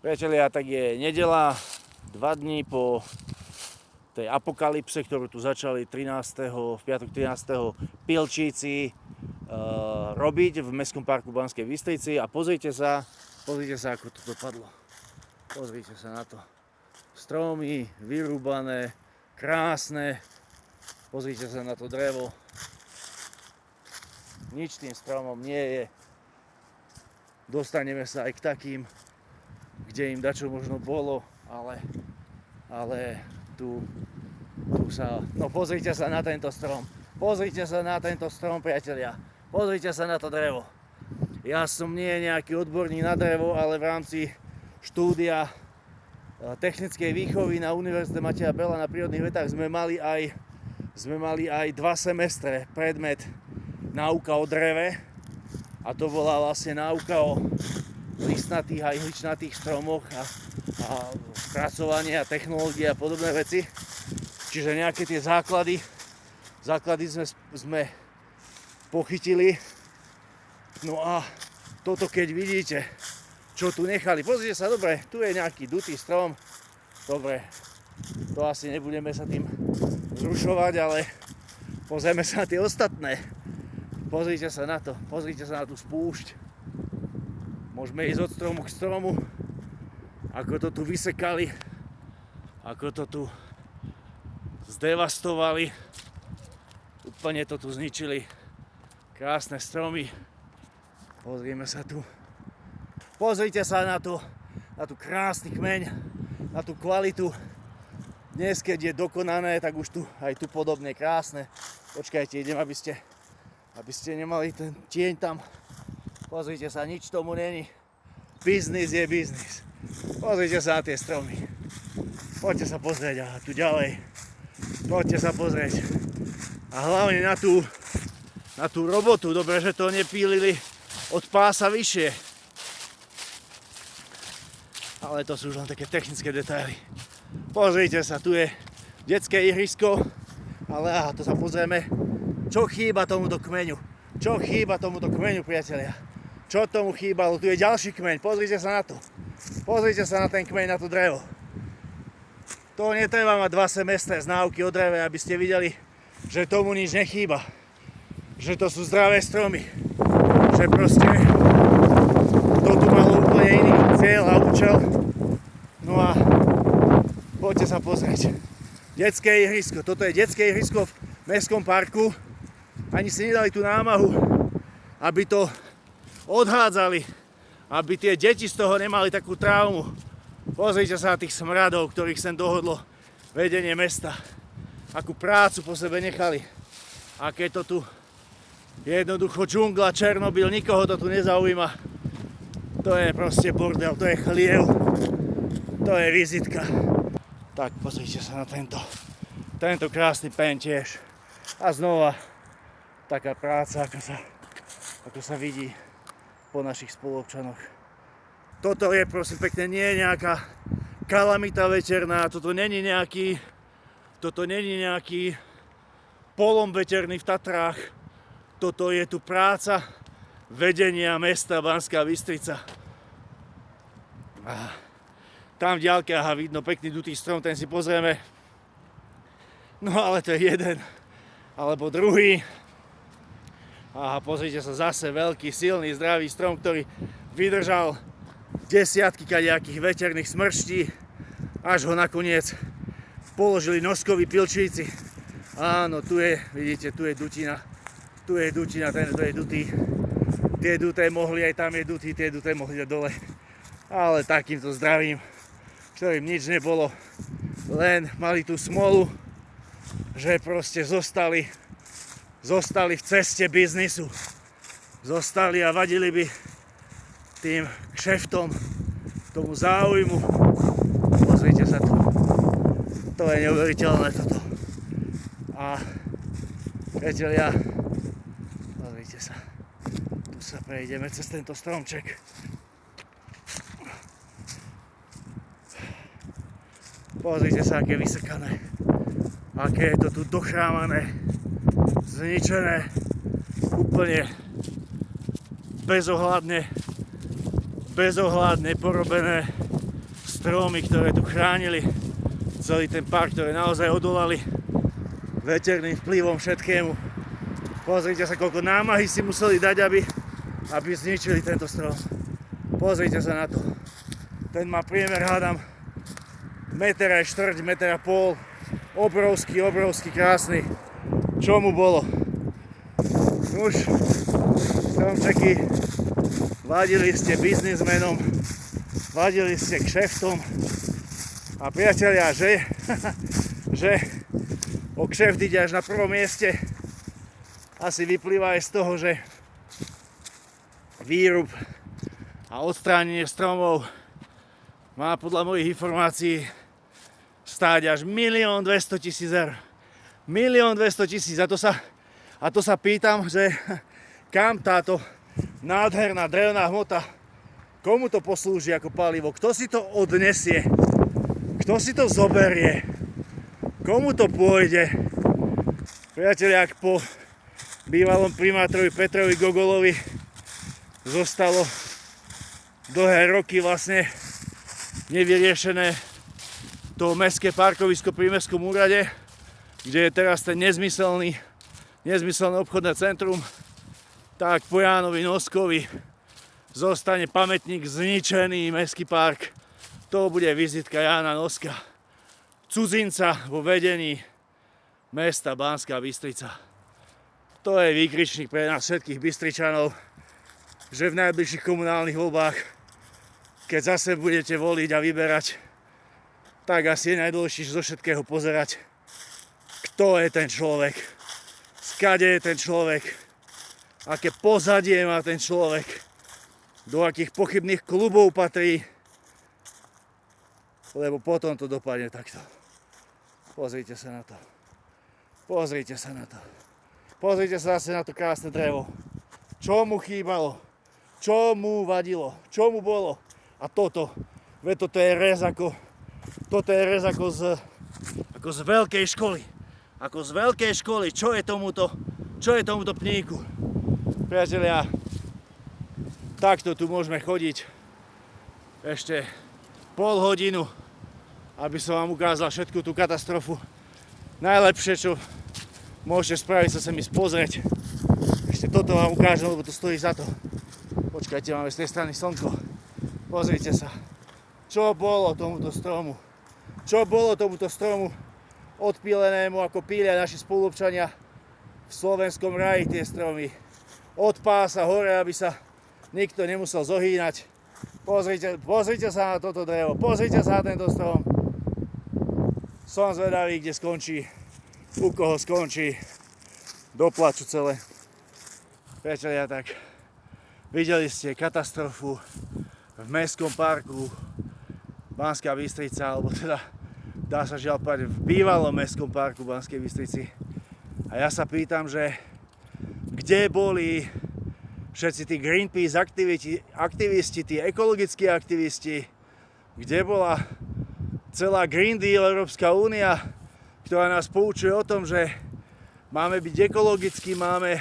Priatelia, tak je nedeľa, 2 dní po tej apokalypse, ktorú tu začali v piatok 13. pilčíci robiť v Mestskom parku Banskej Bystrici. A pozrite sa, ako to dopadlo. Pozrite sa na to. Stromy vyrúbané, krásne. Pozrite sa na to drevo. Nič tým stromom nie je. Dostaneme sa aj k takým, kde im dačo možno bolo, ale tu sa... No pozrite sa na tento strom. Pozrite sa na tento strom, priatelia. Pozrite sa na to drevo. Ja som nie nejaký odborník na drevo, ale v rámci štúdia technickej výchovy na Univerzite Mateja Bela na prírodných vedách sme mali aj 2 semestre predmet náuka o dreve. A to bola vlastne náuka o listnatých a ihličnatých stromoch a spracovanie a technológie a podobné veci. Čiže nejaké tie základy sme pochytili. No a toto keď vidíte, čo tu nechali. Pozrite sa, dobre, tu je nejaký dutý strom. Dobre, to asi nebudeme sa tým zrušovať, ale pozrieme sa na tie ostatné. Pozrite sa na to, pozrite sa na tú spúšť. Môžeme ísť od stromu k stromu, ako to tu vysekali, ako to tu zdevastovali, úplne to tu zničili. Krásne stromy, pozrime sa tu. Pozrite sa na tú krásny kmeň, na tú kvalitu. Dnes, keď je dokonané, tak už tu aj tu podobne krásne. Počkajte, idem, aby ste nemali ten tieň tam. Pozrite sa, nič tomu není. Biznis je biznis. Pozrite sa na tie stromy. Poďte sa pozrieť a tu ďalej. Poďte sa pozrieť. A hlavne na tú robotu. Dobre, že to nepílili od pása vyššie. Ale to sú už len také technické detaily. Pozrite sa, tu je detské ihrisko. Ale to sa pozrieme. Čo chýba tomuto kmeňu? Čo chýba tomuto kmeňu, priatelia? Čo tomu chýbalo? Tu je ďalší kmeň, pozrite sa na to. Pozrite sa na ten kmeň, na to drevo. To netreba mať 2 semestre z náuky o dreve, aby ste videli, že tomu nič nechýba. Že to sú zdravé stromy. Že proste to tu malo úplne iný cieľ a účel. No a poďte sa pozrieť. Detské ihrisko. Toto je detské ihrisko v Mestskom parku. Ani si nedali tú námahu, aby to odhádzali, aby tie deti z toho nemali takú traumu. Pozrite sa na tých smradov, ktorých sem dohodlo vedenie mesta. Akú prácu po sebe nechali. Aké to tu jednoducho džungla, Černobyl, nikoho to tu nezaujíma. To je proste bordel, to je chliev, to je vizitka. Tak pozrite sa na tento krásny pen tiež. A znova taká práca, ako sa vidí po našich spoluobčanoch. Toto je, prosím pekne, nie je nejaká kalamita veterná, toto není nejaký polom veterný v Tatrách. Toto je tu práca vedenia mesta Banská Bystrica. A tam v diaľke, vidno pekný dutý strom, ten si pozrieme. No ale to je jeden, alebo druhý. A pozrite sa, zase veľký, silný, zdravý strom, ktorý vydržal desiatky kadejakých veterných smrští, až ho nakoniec položili noskoví pilčíci. Áno, tu je, vidíte, tu je dutina, to je dutý. Tie duté mohli, aj tam je dutý, tie duté mohli dať dole. Ale takýmto zdravým, ktorým nič nebolo, len mali tú smolu, že proste zostali v ceste biznisu. Zostali a vadili by tým kšeftom, tomu záujmu. Pozrite sa tu. To je neuveriteľné toto. A priatelia, pozrite sa. Tu sa prejdeme cez tento stromček. Pozrite sa, aké vysekané. Aké je to tu dochrámané. Zničené, úplne bezohľadne porobené. stromy, ktoré tu chránili celý ten park, ktoré naozaj odolali veterným vplyvom všetkému. Pozrite sa, koľko námahy si museli dať, aby zničili tento strom. Pozrite sa na to. Ten má priemer, hádam, 1,4 m, 1,5 m. Obrovský, krásny. Čo mu bolo? Už, stromčeky, vadili ste biznismenom, vadili ste kšeftom. A priatelia, že o kšeft ide až na prvom mieste, asi vyplýva aj z toho, že výrub a odstránenie stromov má podľa mojich informácií stáť až 1 200 000 eur. 1 200 000. A to sa pýtam, že kam táto nádherná drevná hmota, komu to poslúži ako palivo, kto si to odnesie, kto si to zoberie, komu to pôjde. Priatelia, ak po bývalom primátorovi Petrovi Gogolovi zostalo dlhé roky vlastne nevyriešené to mestské parkovisko pri mestskom úrade, kde je teraz ten nezmyselné obchodné centrum, tak po Jánovi Noskovi zostane pamätník zničený mestský park. To bude vizitka Jána Noska, cudzinca vo vedení mesta Banská Bystrica. To je výkričník pre nás všetkých Bystričanov, že v najbližších komunálnych voľbách, keď zase budete voliť a vyberať, tak asi je najdôležitejšie zo všetkého pozerať, kto je ten človek, skade je ten človek, aké pozadie má ten človek, do akých pochybných klubov patrí, lebo potom to dopadne takto. Pozrite sa na to. Pozrite sa na to. Pozrite sa zase na to krásne drevo. Čo mu chýbalo? Čo mu vadilo? Čo mu bolo? A toto je rez ako z veľkej školy. Ako z veľkej školy. Čo je tomuto pníku? Priatelia, takto tu môžeme chodiť ešte pol hodinu, aby som vám ukázal všetku tú katastrofu. Najlepšie, čo môžete spraviť, sa sem ísť pozrieť. Ešte toto vám ukážem, lebo to stojí za to. Počkajte, máme z tej strany slnko. Pozrite sa. Čo bolo tomuto stromu? Čo bolo tomuto stromu odpílenému, ako pília naši spoluobčania v slovenskom raji tie stromy. Od pása hore, aby sa nikto nemusel zohýnať. Pozrite sa na toto drevo. Pozrite sa na tento strom. Som zvedavý, kde skončí, u koho skončí. Doplaču celé. Priatelia, tak videli ste katastrofu v mestskom parku Banská Bystrica, alebo teda dá sa žiaľ povedať v bývalom mestskom parku Banskej Bystrici. A ja sa pýtam, že kde boli všetci tí Greenpeace aktivisti, tí ekologickí aktivisti, kde bola celá Green Deal Európska únia, ktorá nás poučuje o tom, že máme byť ekologickí, máme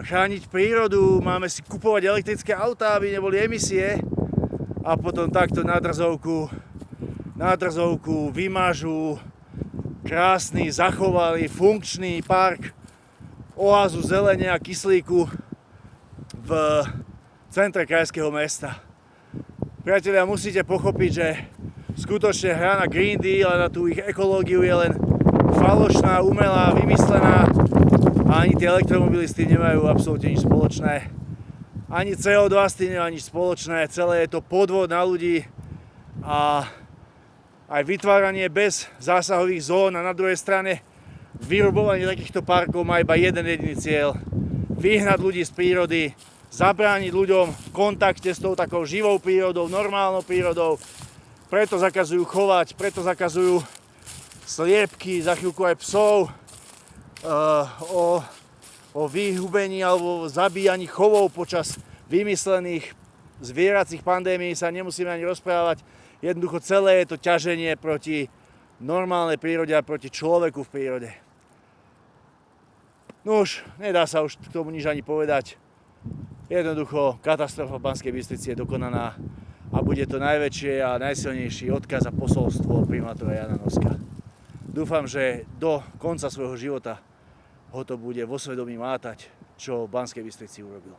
chrániť prírodu, máme si kupovať elektrické autá, aby neboli emisie, a potom takto na drzovku vymažú krásny, zachovalý, funkčný park, oázu zelene a kyslíku v centre krajského mesta. Priatelia, musíte pochopiť, že skutočne hra na Green Deal a na tú ich ekológiu je len falošná, umelá, vymyslená a ani tie elektromobily s tým nemajú absolútne nič spoločné. Ani CO2 s tým nemá nič spoločné, celé je to podvod na ľudí a aj vytváranie bez zásahových zón a na druhej strane vyrubovanie takýchto parkov má iba jeden jediný cieľ. Vyhnať ľudí z prírody, zabrániť ľuďom v kontakte s tou takou živou prírodou, normálnou prírodou. Preto zakazujú chovať, preto zakazujú sliepky, za chvíľku aj psov. O vyhubení alebo zabíjaní chovov počas vymyslených zvieracích pandémií sa nemusíme ani rozprávať. Jednoducho celé je to ťaženie proti normálnej prírode a proti človeku v prírode. No už, nedá sa už k tomu nič ani povedať. Jednoducho, katastrofa v Banskej Bystrici je dokonaná a bude to najväčšie a najsilnejší odkaz a posolstvo primátora Jana Noska. Dúfam, že do konca svojho života ho to bude vo svedomí mátať, čo v Banskej Bystrici urobil.